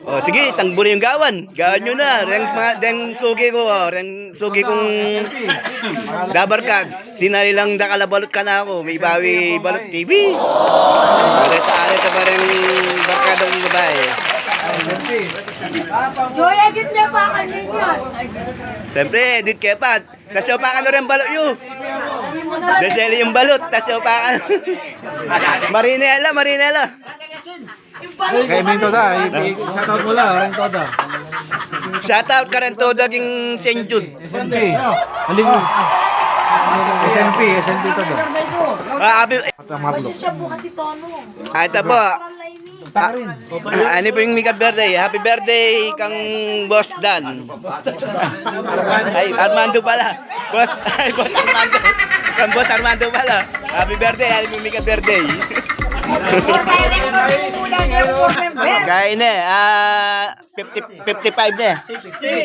Oh, sige, tangbo na yung gawan. Gawan nyo na. Reng sugi ko, reng sugi kong dabarkag. Sinali lang dakalabalot ka na ako. May bawi balot TV. Aret ka pa rin barkadong babae. Joy, edit niya pa kanin yan. Siyempre, edit kayo pa. Tapos yung pakano rin balot yun. Deseli yung balot. Tapos yung pakano. Marinela. Kaya may toda, shoutout mo lang, rin toda. Shoutout ka rin to daging St. Jude. SNP. Haling SNP toda. Kasi siya po kasi tono. Ito po. Ano po yung Mika birthday? Happy birthday kang Boss Dan. Ay, Armando pala. Boss Armando. Kang Boss Armando pala. Happy birthday, happy Mika birthday. Kaya na, 55 na.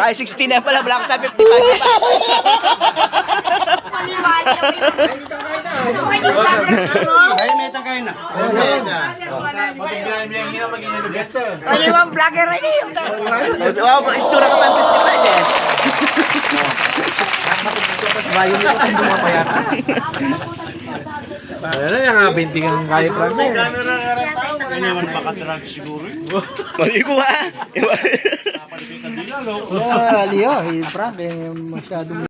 Ay, 60 na pala. Wala ko sa 55 Kaya may tangkay na. Ano yung vlogger rin yun? Wow, istura ka pa 55 eh. Bayo nito kung dumapayat. Wala na nga, 20 kang kaya plag na yan. Kaya naman makatrag siguro. Mali ko ha. Aliyo, Frank, masyado